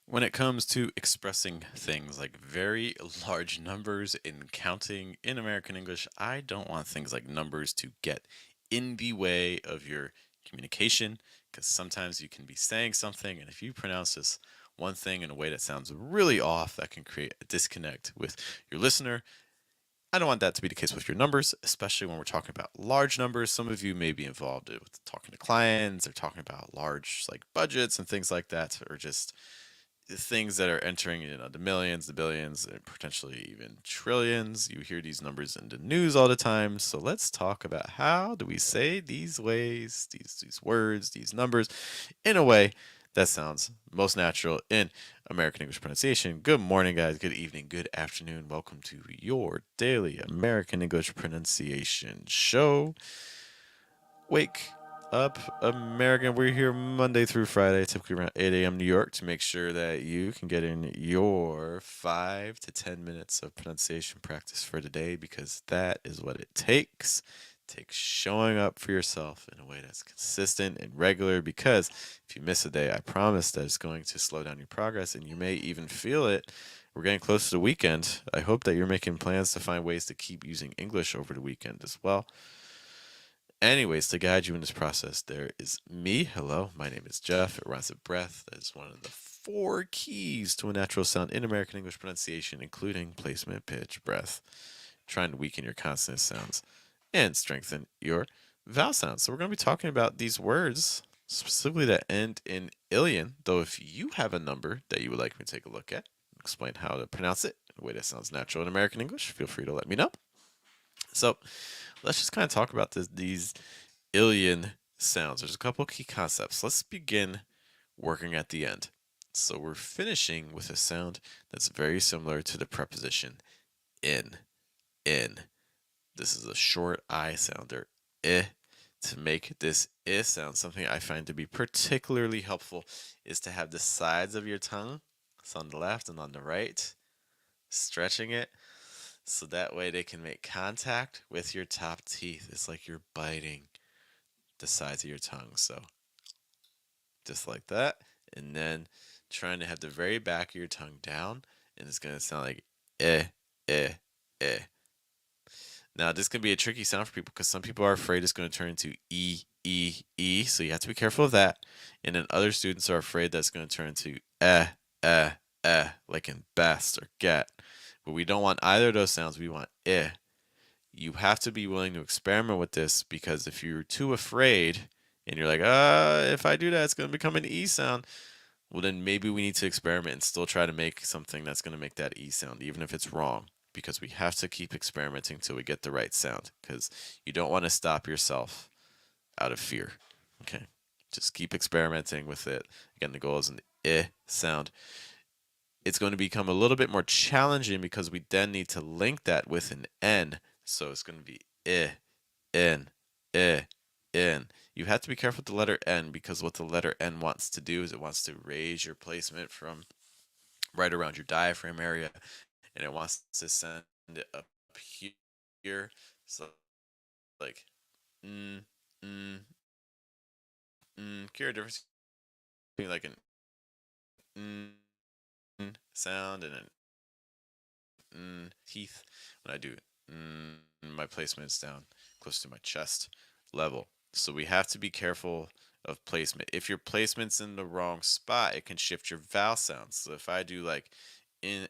When it comes to expressing things like very large numbers in counting in American English, I don't want things like numbers to get in the way of your communication because sometimes you can be saying something, and if you pronounce this one thing in a way that sounds really off, that can create a disconnect with your listener. I don't want that to be the case with your numbers, especially when we're talking about large numbers. Some of you may be involved with talking to clients or talking about large like budgets and things like that, or just things that are entering, the millions, the billions, and potentially even trillions. You hear these numbers in the news all the time. So let's talk about how do we say these ways, these words, these numbers in a way that sounds most natural in American English pronunciation. Good morning, guys. Good evening. Good afternoon. Welcome to your daily American English pronunciation show. Wake up, American. We're here Monday through Friday, typically around 8 a.m. New York, to make sure that you can get in your 5 to 10 minutes of pronunciation practice for today because that is what it takes. It takes showing up for yourself in a way that's consistent and regular because if you miss a day, I promise that it's going to slow down your progress and you may even feel it. We're getting close to the weekend. I hope that you're making plans to find ways to keep using English over the weekend as well. Anyways, to guide you in this process, there is me. Hello, my name is Jeff. It rhymes with breath. That is one of the four keys to a natural sound in American English pronunciation, including placement, pitch, breath, trying to weaken your consonant sounds and strengthen your vowel sounds. So we're going to be talking about these words, specifically that end in "illion." Though if you have a number that you would like me to take a look at, explain how to pronounce it in a way that sounds natural in American English, feel free to let me know. So let's just kind of talk about these illion sounds. There's a couple key concepts. Let's begin working at the end. So we're finishing with a sound that's very similar to the preposition in. In. This is a short I sound, or eh. To make this I sound, something I find to be particularly helpful is to have the sides of your tongue, so on the left and on the right, stretching it so that way they can make contact with your top teeth. It's like you're biting the sides of your tongue. So just like that. And then trying to have the very back of your tongue down. And it's going to sound like eh, eh, eh. Now, this can be a tricky sound for people because some people are afraid it's going to turn into E, E, E. So you have to be careful of that. And then other students are afraid that's going to turn into eh, like in best or get. But we don't want either of those sounds. We want eh. You have to be willing to experiment with this because if you're too afraid and you're like, if I do that, it's going to become an E sound. Well, then maybe we need to experiment and still try to make something that's going to make that E sound, even if it's wrong, because we have to keep experimenting till we get the right sound because you don't want to stop yourself out of fear. Okay. Just keep experimenting with it. Again, the goal is an I sound. It's going to become a little bit more challenging because we then need to link that with an N. So it's going to be I, N, I, N. You have to be careful with the letter N because what the letter N wants to do is it wants to raise your placement from right around your diaphragm area and it wants to send it up here. So like mm, mm, Hear a difference between like an sound and an teeth when I do my placement's down close to my chest level. So we have to be careful of placement. If your placement's in the wrong spot, it can shift your vowel sounds. So if I do like in,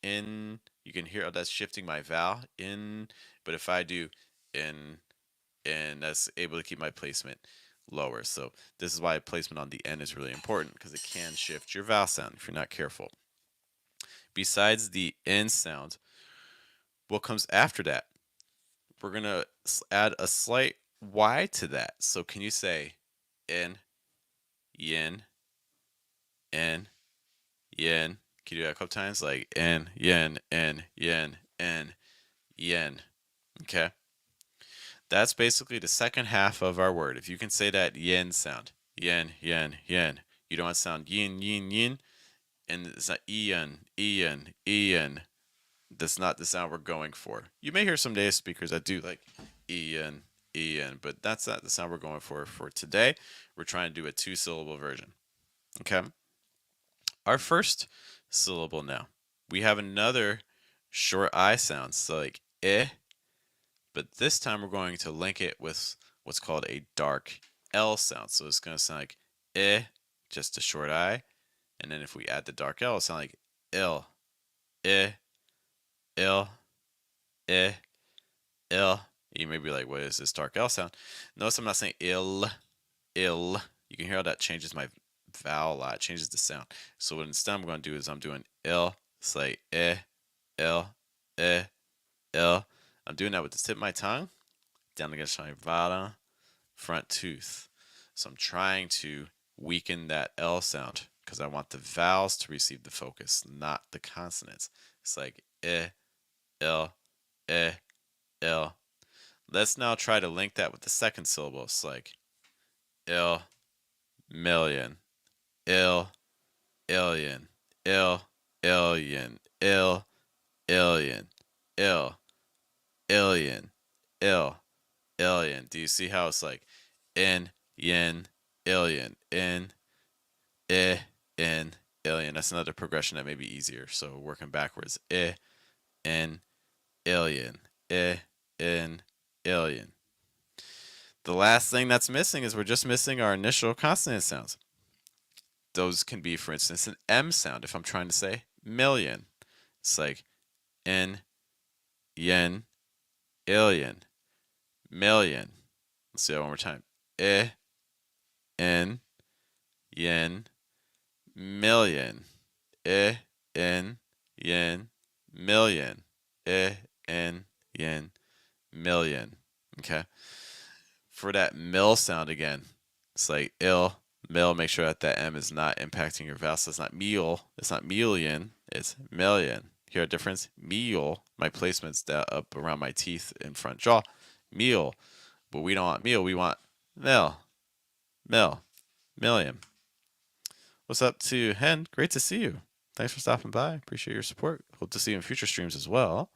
you can hear that's shifting my vowel in. But if I do in, that's able to keep my placement lower. So this is why placement on the N is really important because it can shift your vowel sound if you're not careful. Besides the N sound, what comes after that? We're going to add a slight Y to that. So can you say in, yin, in, yin? Can you do that a couple times? Like in, yin, in, yin, in, yin. Okay. That's basically the second half of our word. If you can say that yin sound, yin, yin, yin. You don't want to sound yin, yin, yin. And it's not Ian, Ian, Ian. That's not the sound we're going for. You may hear some native speakers that do like Ian, Ian, but that's not the sound we're going for today. We're trying to do a two-syllable version. Okay. our first syllable now. We have another short I sound, so like eh, but this time we're going to link it with what's called a dark L sound. So it's going to sound like eh, just a short I. And then if we add the dark L, it'll sound like ill, eh, ill, eh, ill. You may be like, what is this dark L sound? Notice I'm not saying ill, ill. You can hear how that changes my vowel a lot. It changes the sound. So what instead I'm going to do is I'm doing ill. It's like eh, ill, eh, ill. I'm doing that with the tip of my tongue down against my bottom front tooth. So I'm trying to weaken that L sound because I want the vowels to receive the focus, not the consonants. It's like eh, ill, eh, ill. Let's now try to link that with the second syllable. It's like ill, million, ill, alien, ill, alien, ill, alien, ill, alien, ill, alien. Do you see how it's like in, yin, alien, in, in, alien? That's another progression that may be easier. So working backwards, in, alien, in, alien. The last thing that's missing is we're just missing our initial consonant sounds. Those can be, for instance, an M sound if I'm trying to say million. It's like in, yen, alien, million. Let's see that one more time. In, yen, million. In, yen, million. In, yen, million. Okay. For that mill sound again, it's like ill, mill. Make sure that that M is not impacting your vowel. So it's not meal. It's not million. It's million. Hear a difference? Meal. My placement's up around my teeth in front jaw. Meal. But we don't want meal. We want mill. Mill. Million. What's up to Hen? Great to see you. Thanks for stopping by. Appreciate your support. Hope to see you in future streams as well.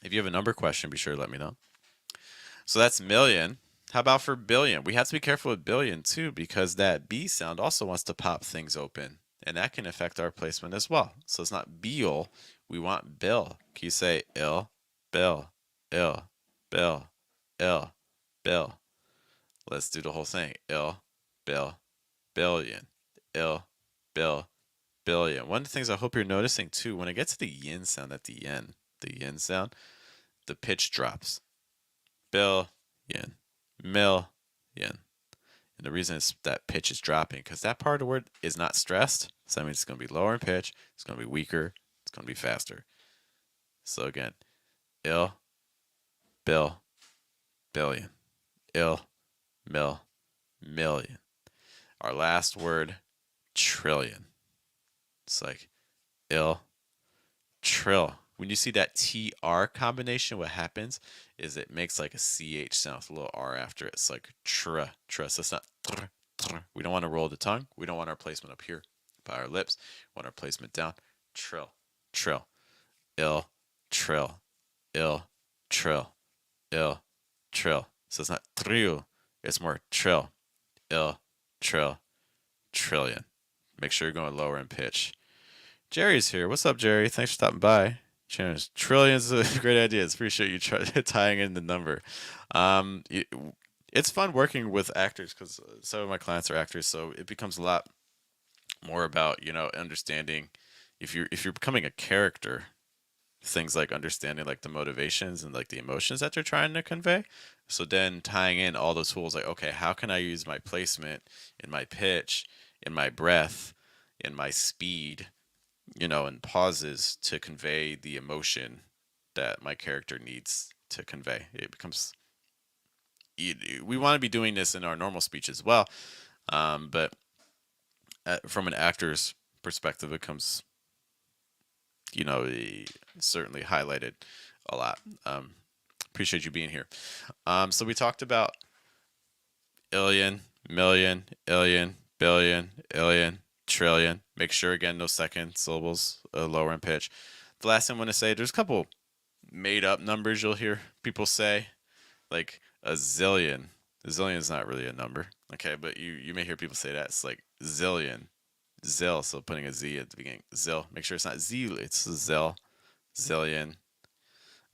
If you have a number question, be sure to let me know. So that's million. How about for billion? We have to be careful with billion too because that B sound also wants to pop things open and that can affect our placement as well. So it's not beal, we want bill. Can you say ill, bill, ill, bill, ill, bill? Let's do the whole thing. Ill, bill, billion, ill, bill, billion. One of the things I hope you're noticing too, when it gets to the yin sound at the yin sound, the pitch drops. Billion, million. And the reason is that pitch is dropping because that part of the word is not stressed. So that means it's going to be lower in pitch, it's going to be weaker, it's going to be faster. So again, ill, bill, billion, ill, million. Our last word, trillion. It's like ill, trill. When you see that TR combination, what happens is it makes like a CH sound with a little R after it. It's like tr. So it's not tr, tr. We don't want to roll the tongue. We don't want our placement up here by our lips. We want our placement down. Trill, trill, ill, trill, ill, trill, ill, trill. So it's not trill. It's more trill, ill, trill, trillion. Make sure you're going lower in pitch. Jerry's here. What's up, Jerry? Thanks for stopping by. Trillions of great ideas. Appreciate you tying in the number. It's fun working with actors because some of my clients are actors, so it becomes a lot more about understanding if you're becoming a character, things like understanding like the motivations and like the emotions that they're trying to convey. So then tying in all those tools, like okay, how can I use my placement, in my pitch, in my breath, in my speed, and pauses to convey the emotion that my character needs to convey. It becomes, we want to be doing this in our normal speech as well, but from an actor's perspective, it becomes, certainly highlighted a lot. Appreciate you being here. So we talked about illion, million, illion, billion, illion, trillion. Make sure again those second syllables lower in pitch. The last thing I want to say, there's a couple made up numbers you'll hear people say, like a zillion. A zillion is not really a number, okay, but you may hear people say that. It's like zillion, Zill, so putting a Z at the beginning. Zill. Make sure it's not Z, it's zill. Zillion.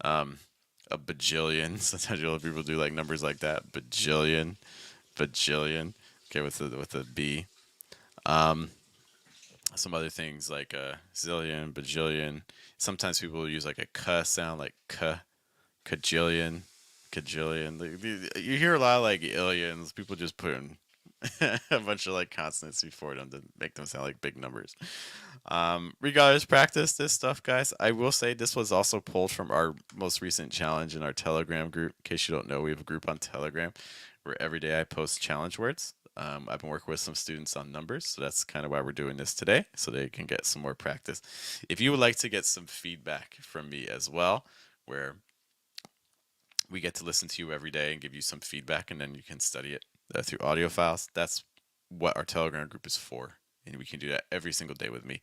Um, a bajillion. Sometimes you'll have people do like numbers like that. Bajillion. Bajillion. Okay, with the B. Um, some other things like zillion, bajillion. Sometimes people will use like a k sound, like k, kajillion, kajillion. You hear a lot of like illions. People just put in a bunch of like consonants before them to make them sound like big numbers. Regardless, practice this stuff, guys. I will say this was also pulled from our most recent challenge in our Telegram group. In case you don't know, we have a group on Telegram where every day I post challenge words. I've been working with some students on numbers, so that's kind of why we're doing this today, so they can get some more practice. If you would like to get some feedback from me as well, where we get to listen to you every day and give you some feedback, and then you can study it through audio files, that's what our Telegram group is for. And we can do that every single day with me.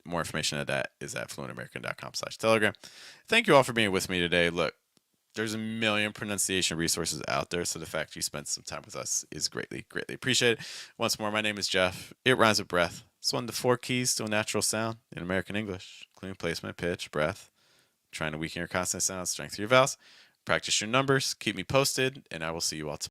More information on that is at fluentamerican.com/telegram. Thank you all for being with me today. Look, there's a million pronunciation resources out there, so the fact you spent some time with us is greatly, greatly appreciated. Once more, my name is Jeff. It rhymes with breath. It's one of the 4 keys to a natural sound in American English, including placement, pitch, breath. Trying to weaken your consonant sounds, strengthen your vowels. Practice your numbers. Keep me posted, and I will see you all tomorrow.